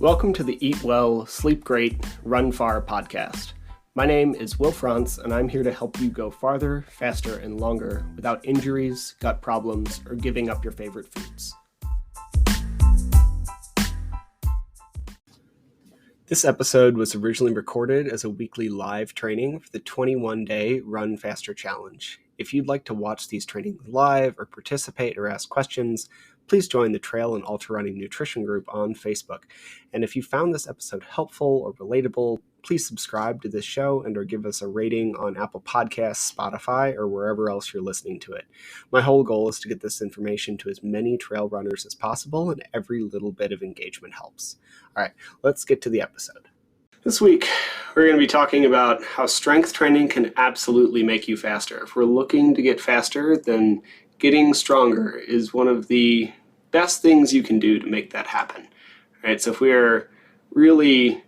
Welcome to the Eat Well, Sleep Great, Run Far podcast. My name is Will Frantz, and I'm here to help you go farther, faster, and longer without injuries, gut problems, or giving up your favorite foods. This episode was originally recorded as a weekly live training for the 21-day Run Faster Challenge. If you'd like to watch these trainings live or participate or ask questions, please join the Trail and Ultra Running Nutrition group on Facebook. And if you found this episode helpful or relatable, please subscribe to this show and or give us a rating on Apple Podcasts, Spotify, or wherever else you're listening to it. My whole goal is to get this information to as many trail runners as possible, and every little bit of engagement helps. All right, let's get to the episode. This week, we're going to be talking about how strength training can absolutely make you faster. If we're looking to get faster, then getting stronger is one of the best things you can do to make that happen. All right, so if we're really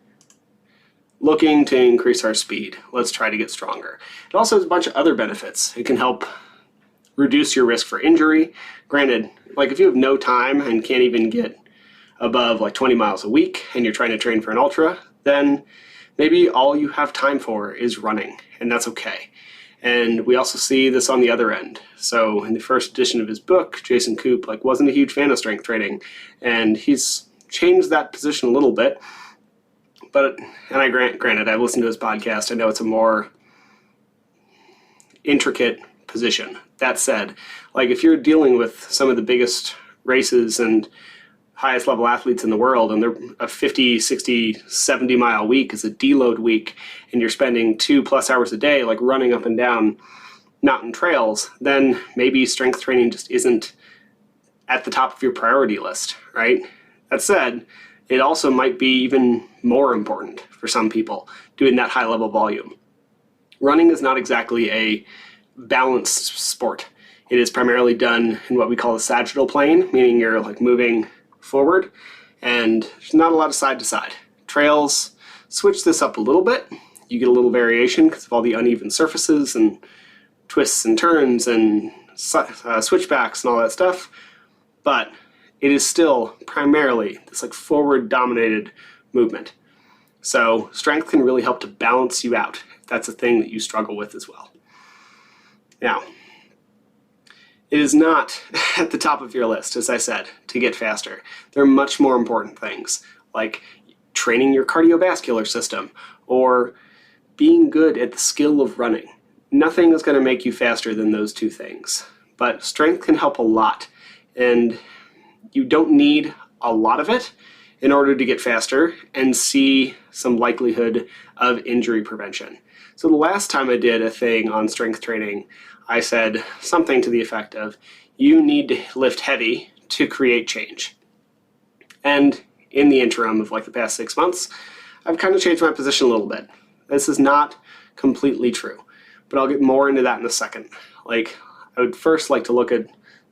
looking to increase our speed, let's try to get stronger. It also has a bunch of other benefits. It can help reduce your risk for injury. Granted, like if you have no time and can't even get above like 20 miles a week and you're trying to train for an ultra, then maybe all you have time for is running, and that's okay. And we also see this on the other end. So in the first edition of his book, Jason Koop wasn't a huge fan of strength training, and he's changed that position a little bit. But, and I granted, I've listened to his podcast. I know it's a more intricate position. That said, if you're dealing with some of the biggest races and highest level athletes in the world, and they're a 50, 60, 70 mile week is a deload week, and you're spending 2+ hours a day running up and down mountain trails, then maybe strength training just isn't at the top of your priority list, right? That said, it also might be even more important for some people doing that high level volume. Running is not exactly a balanced sport. It is primarily done in what we call the sagittal plane, meaning you're moving forward, and there's not a lot of side to side. Trails switch this up a little bit. You get a little variation because of all the uneven surfaces and twists and turns and switchbacks and all that stuff, but it is still primarily this forward dominated movement. So strength can really help to balance you out if that's a thing that you struggle with as well. Now, it is not at the top of your list, as I said, to get faster. There are much more important things, like training your cardiovascular system or being good at the skill of running. Nothing is going to make you faster than those two things. But strength can help a lot, and you don't need a lot of it in order to get faster and see some likelihood of injury prevention. So the last time I did a thing on strength training, I said something to the effect of, you need to lift heavy to create change. And in the interim of the past 6 months, I've kind of changed my position a little bit. This is not completely true, but I'll get more into that in a second. I would first like to look at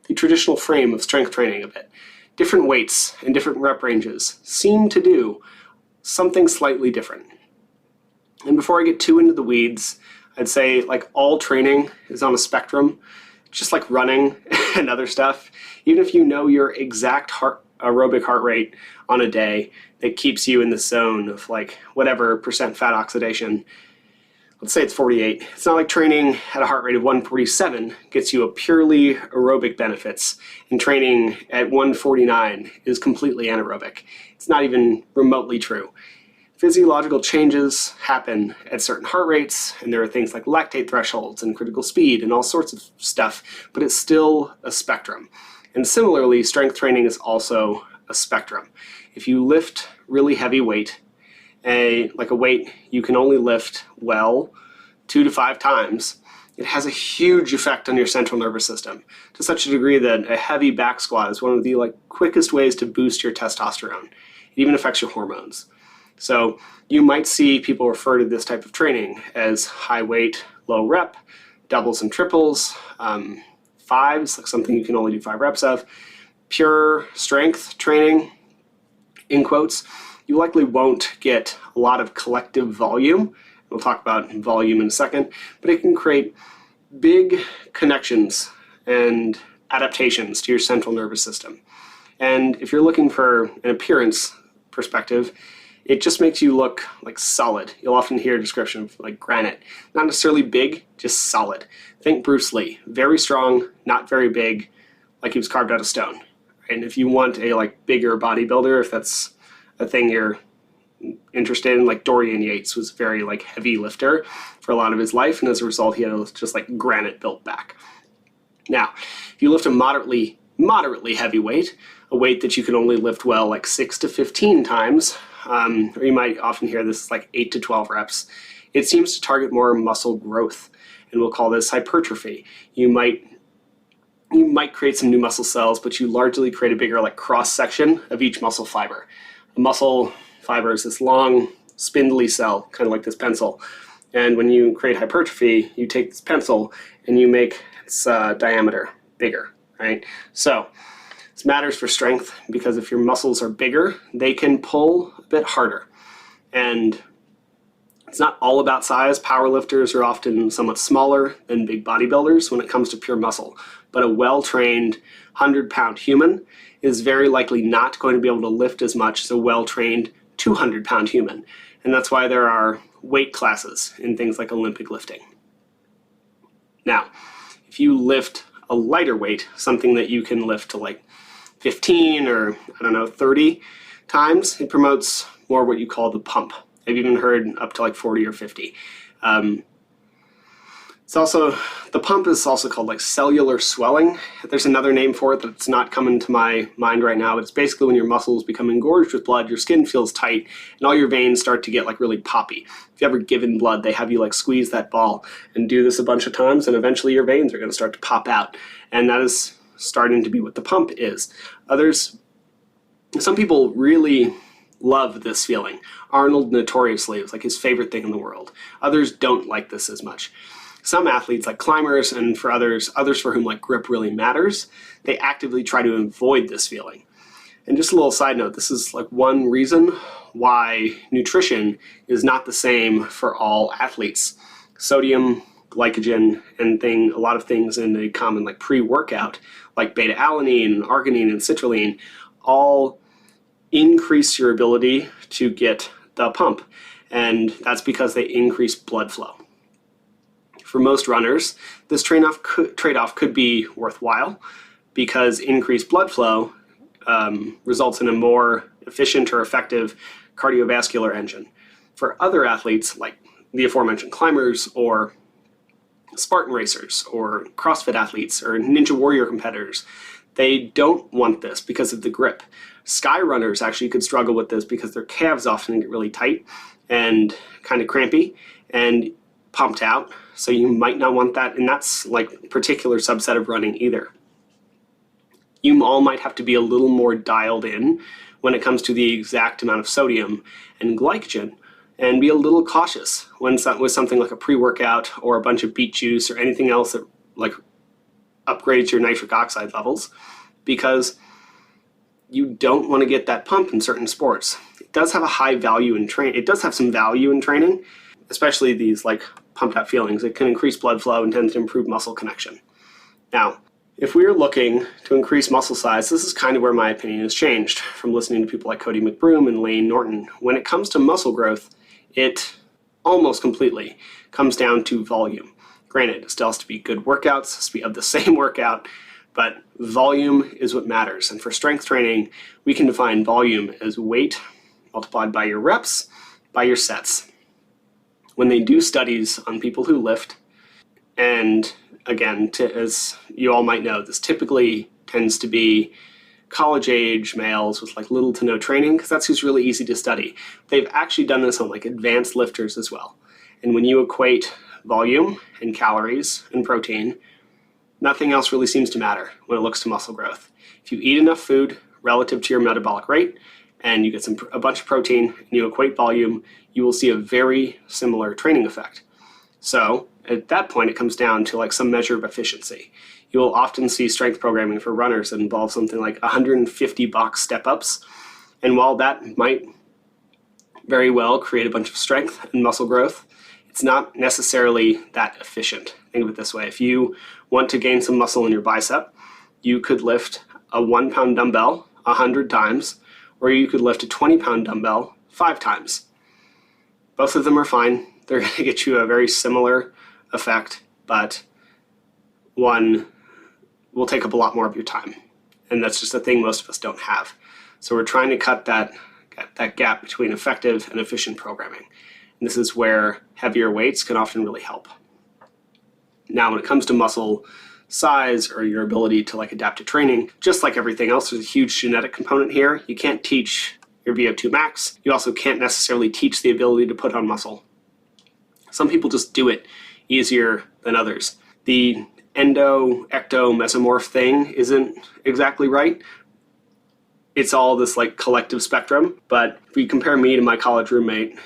the traditional frame of strength training a bit. Different weights and different rep ranges seem to do something slightly different. And before I get too into the weeds, I'd say all training is on a spectrum, just like running and other stuff. Even if you know your exact aerobic heart rate on a day that keeps you in the zone of whatever percent fat oxidation, let's say it's 48. It's not like training at a heart rate of 147 gets you a purely aerobic benefits, and training at 149 is completely anaerobic. It's not even remotely true. Physiological changes happen at certain heart rates, and there are things like lactate thresholds and critical speed and all sorts of stuff, but it's still a spectrum. And similarly, strength training is also a spectrum. If you lift really heavy weight, a weight you can only lift 2 to 5 times, it has a huge effect on your central nervous system, to such a degree that a heavy back squat is one of the quickest ways to boost your testosterone. It even affects your hormones. So you might see people refer to this type of training as high weight, low rep, doubles and triples, fives, something you can only do 5 reps of. Pure strength training, in quotes, you likely won't get a lot of collective volume. We'll talk about volume in a second, but it can create big connections and adaptations to your central nervous system. And if you're looking for an appearance perspective, it just makes you look like solid. You'll often hear a description of like granite. Not necessarily big, just solid. Think Bruce Lee. Very strong, not very big, like he was carved out of stone. And if you want a like bigger bodybuilder, if that's a thing you're interested in, like Dorian Yates was a very like heavy lifter for a lot of his life, and as a result he had just like granite built back. Now, if you lift a moderately heavy weight, a weight that you can only lift well like 6 to 15 times, or you might often hear this like 8 to 12 reps, it seems to target more muscle growth, and we'll call this hypertrophy. You might create some new muscle cells, but you largely create a bigger like cross section of each muscle fiber. A muscle fiber is this long spindly cell, kind of like this pencil. And when you create hypertrophy, you take this pencil and you make its diameter bigger, right? So this matters for strength because if your muscles are bigger, they can pull a bit harder. And it's not all about size. Powerlifters are often somewhat smaller than big bodybuilders when it comes to pure muscle. But a well-trained 100-pound human is very likely not going to be able to lift as much as a well-trained 200-pound human. And that's why there are weight classes in things like Olympic lifting. Now, if you lift a lighter weight, something that you can lift to like 15 or 30 times, it promotes more what you call the pump. I've even heard up to like 40 or 50. The pump is also called like cellular swelling. There's another name for it that's not coming to my mind right now, but it's basically when your muscles become engorged with blood, your skin feels tight, and all your veins start to get like really poppy. If you ever given blood, they have you like squeeze that ball and do this a bunch of times, and eventually your veins are going to start to pop out. And that is starting to be what the pump is. Some people really love this feeling. Arnold notoriously, it was like his favorite thing in the world. Others don't like this as much. Some athletes, like climbers, and for others for whom like grip really matters, they actively try to avoid this feeling. And just a little side note, this is like one reason why nutrition is not the same for all athletes. Sodium, glycogen, and a lot of things in a common like pre-workout, like beta-alanine, arginine, and citrulline, all increase your ability to get the pump. And that's because they increase blood flow. For most runners, this trade-off could be worthwhile because increased blood flow results in a more efficient or effective cardiovascular engine. For other athletes, like the aforementioned climbers or Spartan racers or CrossFit athletes or Ninja Warrior competitors, they don't want this because of the grip. Sky runners actually could struggle with this because their calves often get really tight and kind of crampy and pumped out. So you might not want that, and that's like a particular subset of running either. You all might have to be a little more dialed in when it comes to the exact amount of sodium and glycogen, and be a little cautious with something like a pre-workout or a bunch of beet juice or anything else that like upgrades your nitric oxide levels, because you don't want to get that pump in certain sports. It does have a high value in training. It does have some value in training, especially these like pumped out feelings. It can increase blood flow and tends to improve muscle connection. Now, if we are looking to increase muscle size, this is kind of where my opinion has changed from listening to people like Cody McBroom and Lane Norton. When it comes to muscle growth, it almost completely comes down to volume. Granted, it still has to be good workouts, it has to be of the same workout, but volume is what matters. And for strength training, we can define volume as weight multiplied by your reps by your sets. When they do studies on people who lift, and again, as you all might know, this typically tends to be college-age males with like little to no training, because that's who's really easy to study. They've actually done this on like advanced lifters as well. And when you equate volume and calories and protein, nothing else really seems to matter when it looks to muscle growth. If you eat enough food relative to your metabolic rate, and you get a bunch of protein, and you equate volume, you will see a very similar training effect. So at that point, it comes down to like some measure of efficiency. You will often see strength programming for runners that involve something like 150 box step-ups. And while that might very well create a bunch of strength and muscle growth, it's not necessarily that efficient. Think of it this way. If you want to gain some muscle in your bicep, you could lift a 1-pound dumbbell 100 times, or you could lift a 20-pound dumbbell 5 times. Both of them are fine. They're going to get you a very similar effect, but one will take up a lot more of your time. And that's just a thing most of us don't have. So we're trying to cut that gap between effective and efficient programming. And this is where heavier weights can often really help. Now, when it comes to muscle size or your ability to adapt to training, just like everything else, there's a huge genetic component here. You can't teach your VO2 max. You also can't necessarily teach the ability to put on muscle. Some people just do it easier than others. The endo-ecto-mesomorph thing isn't exactly right. It's all this collective spectrum, but if you compare me to my college roommate,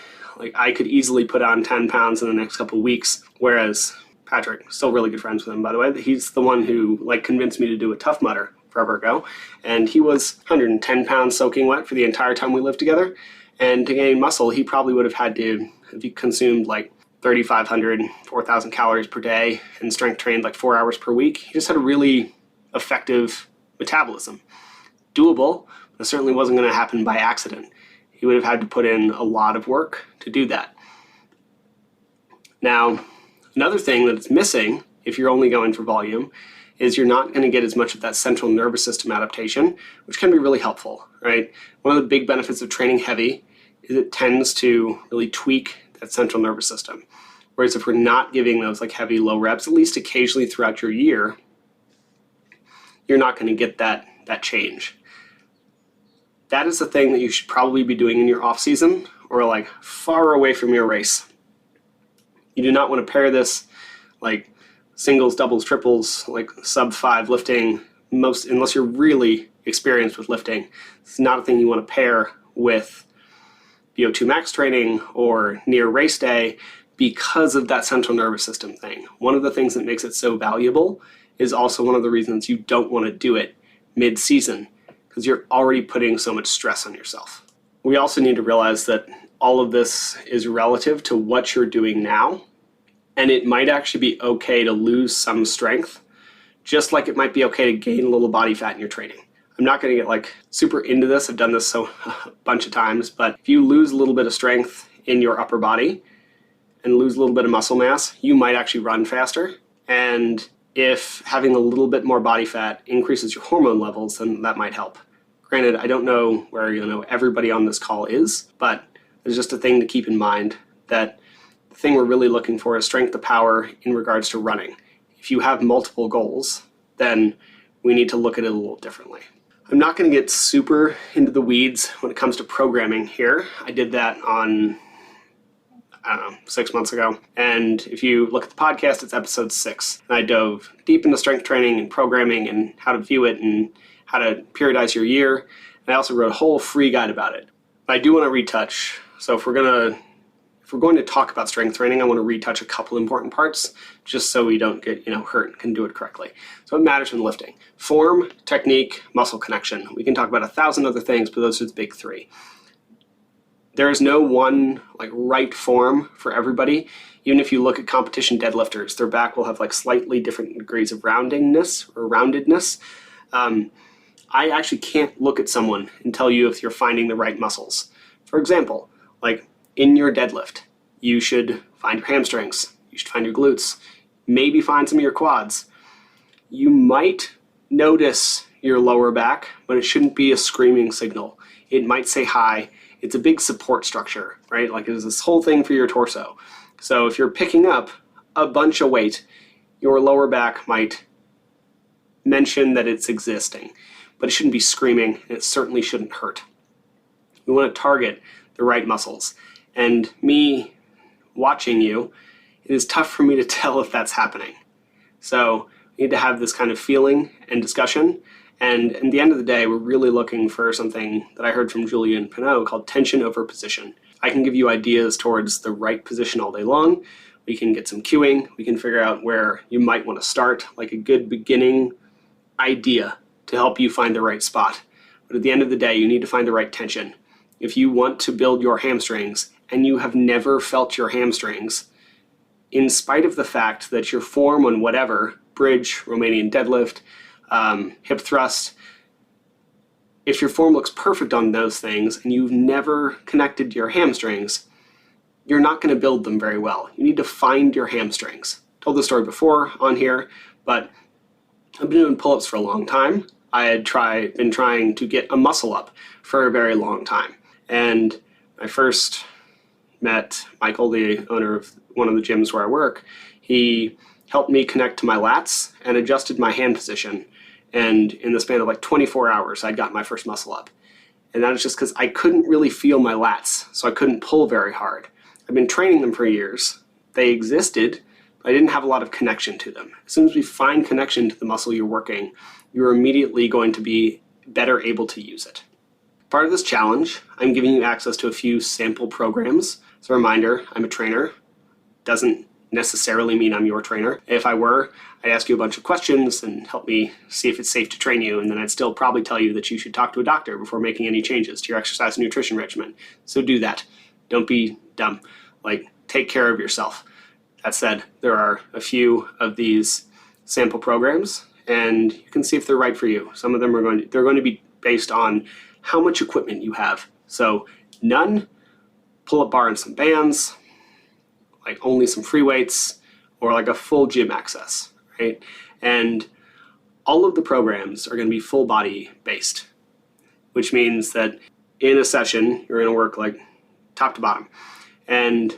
I could easily put on 10 pounds in the next couple of weeks, whereas Patrick, still really good friends with him, by the way, he's the one who convinced me to do a Tough Mudder forever ago, and he was 110 pounds soaking wet for the entire time we lived together, and to gain muscle, he probably would have had to have consumed 3,500, 4,000 calories per day and strength trained 4 hours per week. He just had a really effective metabolism. Doable, but it certainly wasn't going to happen by accident. He would have had to put in a lot of work to do that. Now, another thing that's missing if you're only going for volume is you're not going to get as much of that central nervous system adaptation, which can be really helpful, right? One of the big benefits of training heavy is it tends to really tweak that central nervous system. Whereas if we're not giving those heavy low reps, at least occasionally throughout your year, you're not going to get that change. That is the thing that you should probably be doing in your off season or far away from your race. You do not want to pair this singles, doubles, triples, sub 5 lifting, unless you're really experienced with lifting. It's not a thing you want to pair with VO2 max training or near race day because of that central nervous system thing. One of the things that makes it so valuable is also one of the reasons you don't want to do it mid-season, because you're already putting so much stress on yourself. We also need to realize that all of this is relative to what you're doing now, and it might actually be okay to lose some strength, just like it might be okay to gain a little body fat in your training. I'm not going to get super into this. I've done this a bunch of times, but if you lose a little bit of strength in your upper body and lose a little bit of muscle mass, you might actually run faster. And if having a little bit more body fat increases your hormone levels, then that might help. Granted, I don't know where everybody on this call is, but there's just a thing to keep in mind that the thing we're really looking for is strength to power in regards to running. If you have multiple goals, then we need to look at it a little differently. I'm not going to get super into the weeds when it comes to programming here. I did that on, 6 months ago. And if you look at the podcast, it's episode 6. And I dove deep into strength training and programming and how to view it and how to periodize your year. And I also wrote a whole free guide about it. But I do want to retouch. So if we're going to talk about strength training, I want to retouch a couple important parts just so we don't get hurt and can do it correctly. So what matters when lifting? Form, technique, muscle connection. We can talk about 1,000 other things, but those are the big 3. There is no one right form for everybody. Even if you look at competition deadlifters, their back will have slightly different degrees of roundedness. I actually can't look at someone and tell you if you're finding the right muscles. For example, in your deadlift, you should find your hamstrings, you should find your glutes, maybe find some of your quads. You might notice your lower back, but it shouldn't be a screaming signal. It might say hi. It's a big support structure, right? It's this whole thing for your torso. So if you're picking up a bunch of weight, your lower back might mention that it's existing, but it shouldn't be screaming, and it certainly shouldn't hurt. We want to target the right muscles. And me watching you, it is tough for me to tell if that's happening. So we need to have this kind of feeling and discussion. And at the end of the day, we're really looking for something that I heard from Julian Pinot called tension over position. I can give you ideas towards the right position all day long. We can get some cueing. We can figure out where you might want to start, a good beginning idea to help you find the right spot. But at the end of the day, you need to find the right tension. If you want to build your hamstrings and you have never felt your hamstrings, in spite of the fact that your form on whatever, bridge, Romanian deadlift, hip thrust, if your form looks perfect on those things and you've never connected your hamstrings, you're not going to build them very well. You need to find your hamstrings. Told the story before on here, but I've been doing pull-ups for a long time. I had been trying to get a muscle up for a very long time. And I first met Michael, the owner of one of the gyms where I work. He helped me connect to my lats and adjusted my hand position. And in the span of like 24 hours, I'd got my first muscle up. And that was just because I couldn't really feel my lats, so I couldn't pull very hard. I've been training them for years. They existed, but I didn't have a lot of connection to them. As soon as we find connection to the muscle you're working, you're immediately going to be better able to use it. Part of this challenge, I'm giving you access to a few sample programs. As a reminder, I'm a trainer. Doesn't necessarily mean I'm your trainer. If I were, I'd ask you a bunch of questions and help me see if it's safe to train you, and then I'd still probably tell you that you should talk to a doctor before making any changes to your exercise and nutrition regimen. So do that. Don't be dumb. Take care of yourself. That said, there are a few of these sample programs, and you can see if they're right for you. Some of them they're going to be based on how much equipment you have. So none, pull-up bar and some bands, only some free weights, or a full gym access, right? And all of the programs are going to be full body based, which means that in a session, you're going to work top to bottom. And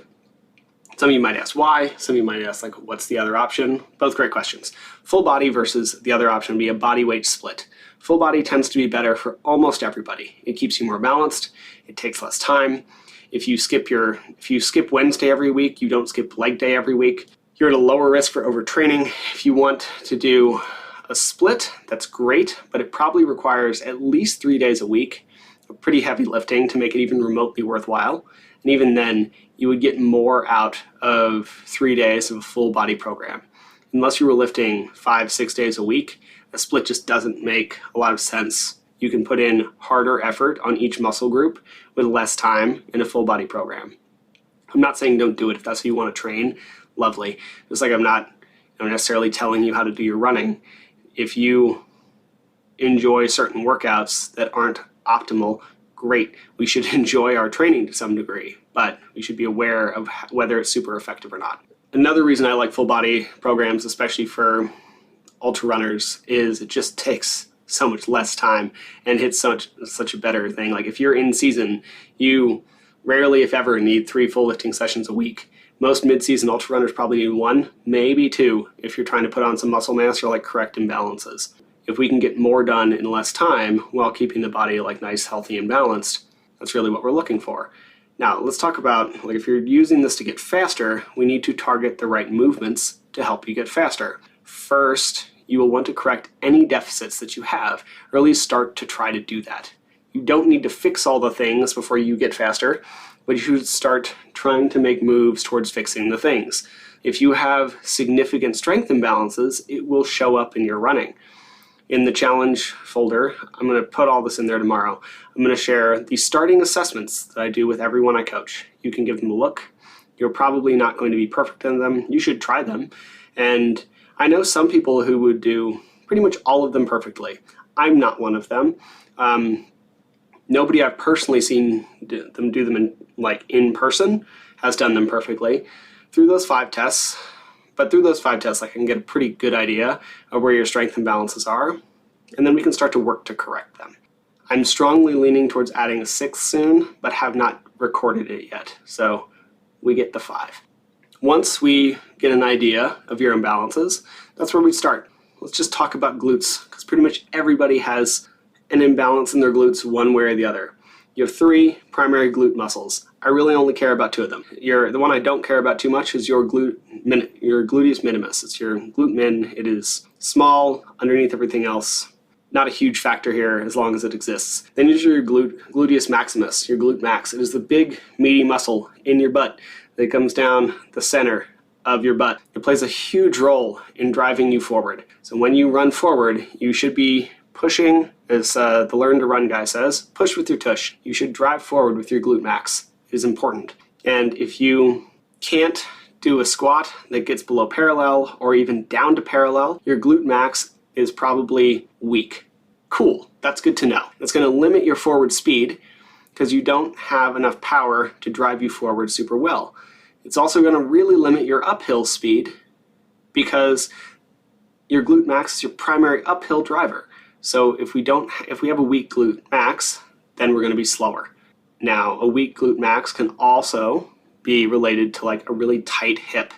some of you might ask why, some of you might ask what's the other option? Both great questions. Full body versus the other option would be a body weight split. Full body tends to be better for almost everybody. It keeps you more balanced, it takes less time. If you skip Wednesday every week, you don't skip leg day every week, you're at a lower risk for overtraining. If you want to do a split, that's great, but it probably requires at least 3 days a week of pretty heavy lifting to make it even remotely worthwhile. And even then, you would get more out of 3 days of a full body program. Unless you were lifting 5-6 days a week, a split just doesn't make a lot of sense. You can put in harder effort on each muscle group with less time in a full body program. I'm not saying don't do it if that's how you want to train. Lovely. Just like I'm not necessarily telling you how to do your running. If you enjoy certain workouts that aren't optimal, great. We should enjoy our training to some degree, but we should be aware of whether it's super effective or not. Another reason I like full body programs, especially for ultra runners, is it just takes so much less time and hits such a better thing. If you're in season, you rarely, if ever, need 3 full lifting sessions a week. Most mid-season ultra runners probably need 1, maybe 2, if you're trying to put on some muscle mass or correct imbalances. If we can get more done in less time while keeping the body nice, healthy, and balanced, that's really what we're looking for. Now, let's talk about, if you're using this to get faster, we need to target the right movements to help you get faster. First, you will want to correct any deficits that you have, or at least start to try to do that. You don't need to fix all the things before you get faster, but you should start trying to make moves towards fixing the things. If you have significant strength imbalances, it will show up in your running. In the challenge folder, I'm going to put all this in there tomorrow. I'm going to share the starting assessments that I do with everyone I coach. You can give them a look. You're probably not going to be perfect in them. You should try them. And I know some people who would do pretty much all of them perfectly. I'm not one of them. Nobody I've personally seen them do them in person has done them perfectly. Through those 5 tests, I can get a pretty good idea of where your strength imbalances are, and then we can start to work to correct them. I'm strongly leaning towards adding a 6th soon, but have not recorded it yet, so we get the 5. Once we get an idea of your imbalances, that's where we start. Let's just talk about glutes, because pretty much everybody has an imbalance in their glutes one way or the other. You have 3 primary glute muscles. I really only care about 2 of them. The one I don't care about too much is your gluteus minimus. It's your glute min. It is small underneath everything else. Not a huge factor here as long as it exists. Then there's your gluteus maximus, your glute max. It is the big meaty muscle in your butt that comes down the center of your butt. It plays a huge role in driving you forward. So when you run forward, you should be pushing, as the Learn to Run guy says, push with your tush. You should drive forward with your glute max. It is important. And if you can't do a squat that gets below parallel or even down to parallel, your glute max is probably weak. Cool, that's good to know. It's going to limit your forward speed because you don't have enough power to drive you forward super well. It's also going to really limit your uphill speed because your glute max is your primary uphill driver. So if we have a weak glute max, then we're going to be slower. Now, a weak glute max can also be related to like a really tight hip,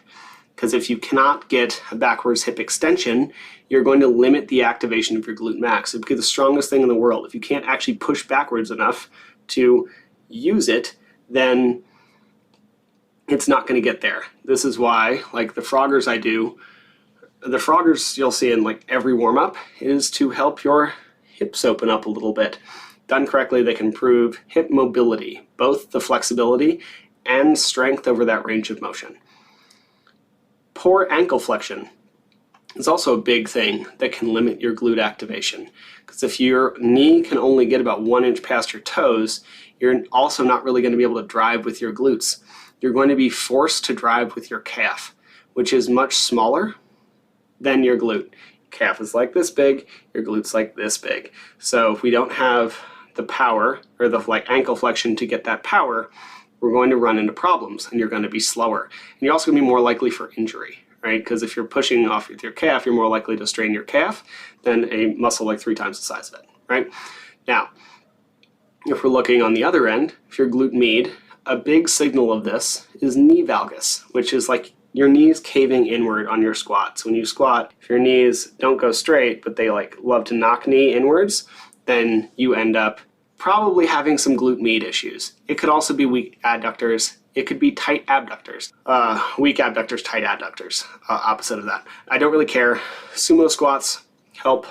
because if you cannot get a backwards hip extension, you're going to limit the activation of your glute max. It becomes the strongest thing in the world. If you can't actually push backwards enough to use it, then it's not going to get there. This is why, like the Froggers I do, the Froggers you'll see in like every warm-up is to help your hips open up a little bit. Done correctly, they can improve hip mobility, both the flexibility and strength over that range of motion. Poor ankle flexion is also a big thing that can limit your glute activation. Because if your knee can only get about 1 inch past your toes, you're also not really going to be able to drive with your glutes. You're going to be forced to drive with your calf, which is much smaller than your glute. Calf is like this big, your glute's like this big. So if we don't have the power or the ankle flexion to get that power, we're going to run into problems and you're going to be slower. And you're also going to be more likely for injury, right? Because if you're pushing off with your calf, you're more likely to strain your calf than a muscle like 3 times the size of it, right? Now, if we're looking on the other end, if you're glute med, a big signal of this is knee valgus, which is like your knees caving inward on your squat. So when you squat, if your knees don't go straight, but they like love to knock knee inwards, then you end up probably having some glute med issues. It could also be weak adductors. It could be tight abductors. Weak abductors, tight adductors, opposite of that. I don't really care. Sumo squats help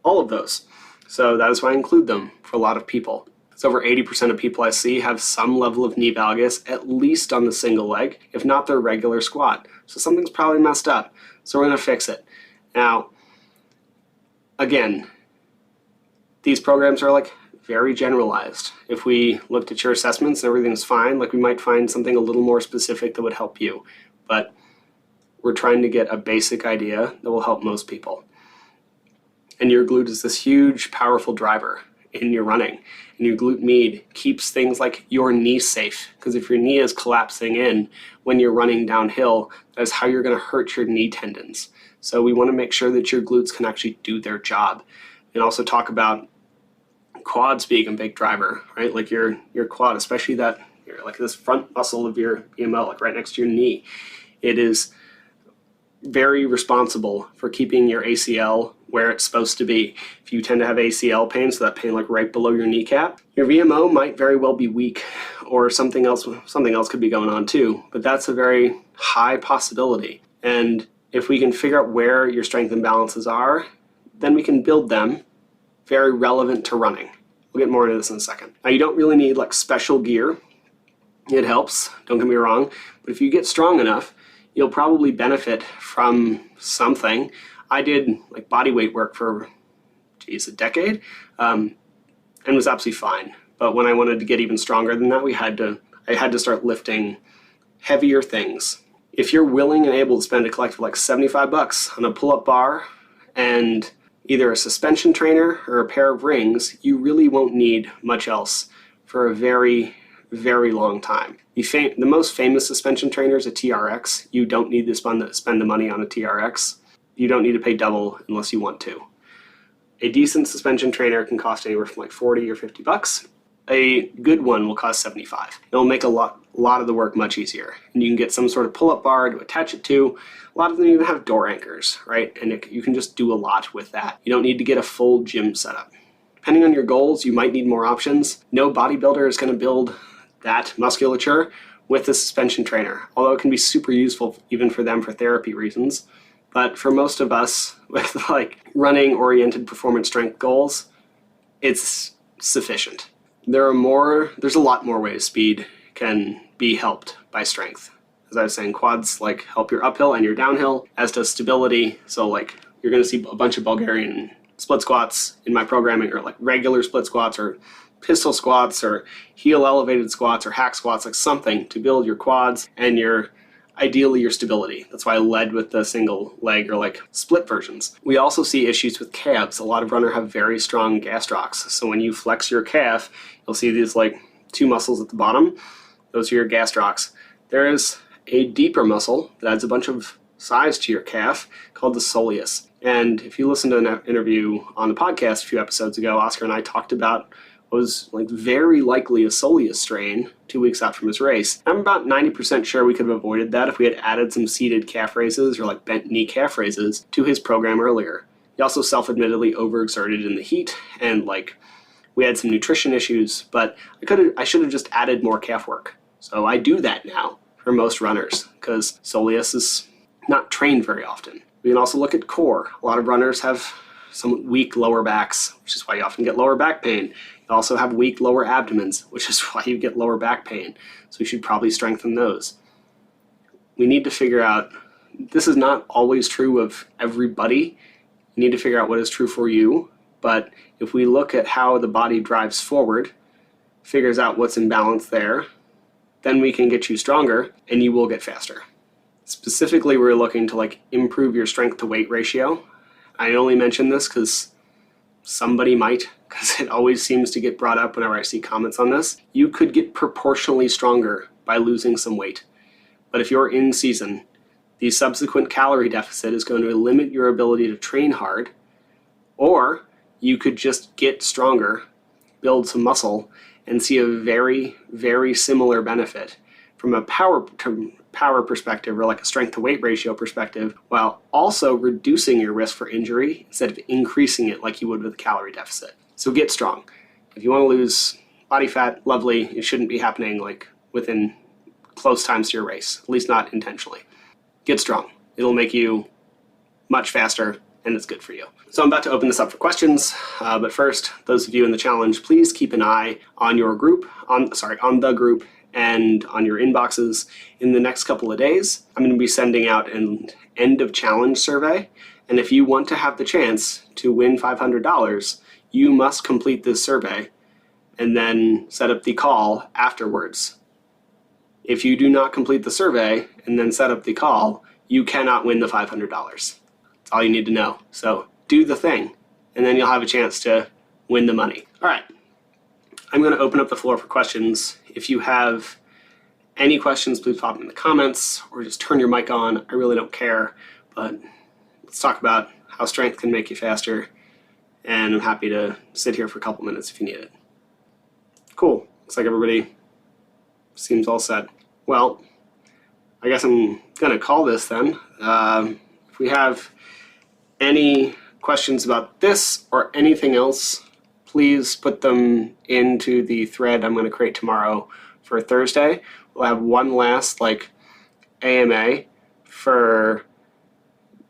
all of those. So that is why I include them for a lot of people. It's over 80% of people I see have some level of knee valgus, at least on the single leg, if not their regular squat. So something's probably messed up. So we're going to fix it. Now, again, these programs are like very generalized. If we looked at your assessments and everything's fine, like we might find something a little more specific that would help you. But we're trying to get a basic idea that will help most people. And your glute is this huge, powerful driver in your running. And your glute med keeps things like your knee safe. Because if your knee is collapsing in when you're running downhill, that's how you're going to hurt your knee tendons. So we want to make sure that your glutes can actually do their job. And also talk about quads being a big driver, right? Like your quad, especially that, like this front muscle of your BML, like right next to your knee. It is very responsible for keeping your ACL where it's supposed to be. If you tend to have ACL pain, so that pain like right below your kneecap, your VMO might very well be weak, or something else could be going on too, but that's a very high possibility. And if we can figure out where your strength imbalances are, then we can build them very relevant to running. We'll get more into this in a second. Now, you don't really need like special gear. It helps, don't get me wrong, but if you get strong enough, you'll probably benefit from something. I did like body weight work for, a decade, and was absolutely fine. But when I wanted to get even stronger than that, I had to start lifting heavier things. If you're willing and able to spend a collective like $75 on a pull-up bar and either a suspension trainer or a pair of rings, you really won't need much else for a very, very long time. The most famous suspension trainer is a TRX. You don't need to spend the money on a TRX. You don't need to pay double unless you want to. A decent suspension trainer can cost anywhere from like 40 or 50 bucks. A good one will cost 75. It'll make a lot of the work much easier. And you can get some sort of pull-up bar to attach it to. A lot of them even have door anchors, right? And you can just do a lot with that. You don't need to get a full gym setup. Depending on your goals, you might need more options. No bodybuilder is going to build that musculature with a suspension trainer, although it can be super useful even for them for therapy reasons. But for most of us with like running-oriented performance strength goals, it's sufficient. There's a lot more ways speed can be helped by strength. As I was saying, quads like help your uphill and your downhill, as does stability. So like you're going to see a bunch of Bulgarian split squats in my programming, or like regular split squats or pistol squats or heel elevated squats or hack squats, like something to build your quads and your ideally your stability. That's why I led with the single leg or like split versions. We also see issues with calves. A lot of runners have very strong gastrocs. So when you flex your calf, you'll see these like two muscles at the bottom. Those are your gastrocs. There is a deeper muscle that adds a bunch of size to your calf called the soleus. And if you listen to an interview on the podcast a few episodes ago, Oscar and I talked about what was like very likely a soleus strain 2 weeks out from his race. I'm about 90% sure we could have avoided that if we had added some seated calf raises or like bent knee calf raises to his program earlier. He also self-admittedly overexerted in the heat, and like we had some nutrition issues, but I should have just added more calf work. So I do that now for most runners because soleus is not trained very often. We can also look at core. A lot of runners have some weak lower backs, which is why you often get lower back pain. You also have weak lower abdomens, which is why you get lower back pain. So we should probably strengthen those. We need to figure out, this is not always true of everybody. You need to figure out what is true for you. But if we look at how the body drives forward, figures out what's in balance there, then we can get you stronger and you will get faster. Specifically, we're looking to like improve your strength to weight ratio. I only mention this because somebody might, because it always seems to get brought up whenever I see comments on this. You could get proportionally stronger by losing some weight. But if you're in season, the subsequent calorie deficit is going to limit your ability to train hard, or you could just get stronger, build some muscle, and see a very, very similar benefit from a power perspective or like a strength to weight ratio perspective, while also reducing your risk for injury instead of increasing it like you would with a calorie deficit. So get strong. If you want to lose body fat, lovely. It shouldn't be happening like within close times to your race, at least not intentionally. Get strong. It'll make you much faster and it's good for you. So I'm about to open this up for questions, but first, those of you in the challenge, please keep an eye on your group, on the group, and on your inboxes in the next couple of days. I'm going to be sending out an end of challenge survey, and if you want to have the chance to win $500, you must complete this survey and then set up the call afterwards. If you do not complete the survey and then set up the call, you cannot win the $500. That's all you need to know. So do the thing, and then you'll have a chance to win the money. All right. I'm going to open up the floor for questions. If you have any questions, please pop them in the comments or just turn your mic on. I really don't care, but let's talk about how strength can make you faster, and I'm happy to sit here for a couple minutes if you need it. Cool. Looks like everybody seems all set. Well, I guess I'm going to call this then. If we have any questions about this or anything else, please put them into the thread I'm going to create tomorrow for Thursday. We'll have one last AMA for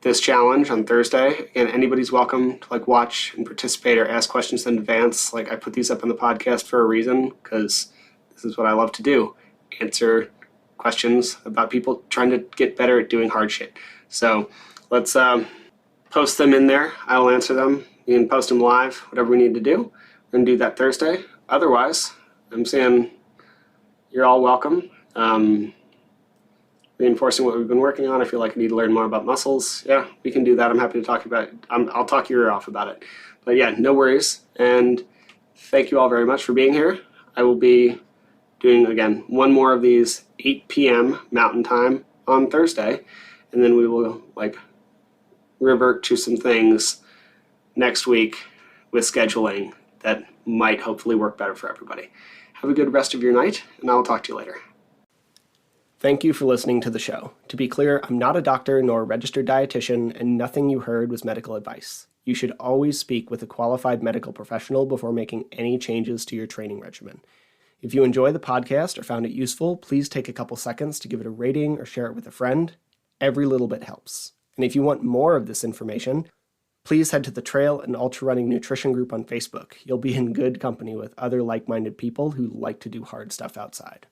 this challenge on Thursday. And anybody's welcome to watch and participate or ask questions in advance. I put these up on the podcast for a reason, because this is what I love to do. Answer questions about people trying to get better at doing hard shit. So let's post them in there. I will answer them. You can post them live, whatever we need to do. We're going to do that Thursday. Otherwise, I'm saying you're all welcome. Reinforcing what we've been working on. I feel like I need to learn more about muscles. Yeah, we can do that. I'm happy to talk about it. I'll talk your ear off about it. But yeah, no worries. And thank you all very much for being here. I will be doing, again, one more of these 8 p.m. Mountain Time on Thursday. And then we will revert to some things next week with scheduling that might hopefully work better for everybody. Have a good rest of your night, and I'll talk to you later. Thank you for listening to the show. To be clear, I'm not a doctor nor a registered dietitian, and nothing you heard was medical advice. You should always speak with a qualified medical professional before making any changes to your training regimen. If you enjoy the podcast or found it useful, please take a couple seconds to give it a rating or share it with a friend. Every little bit helps. And if you want more of this information, please head to the Trail and Ultra Running Nutrition group on Facebook. You'll be in good company with other like-minded people who like to do hard stuff outside.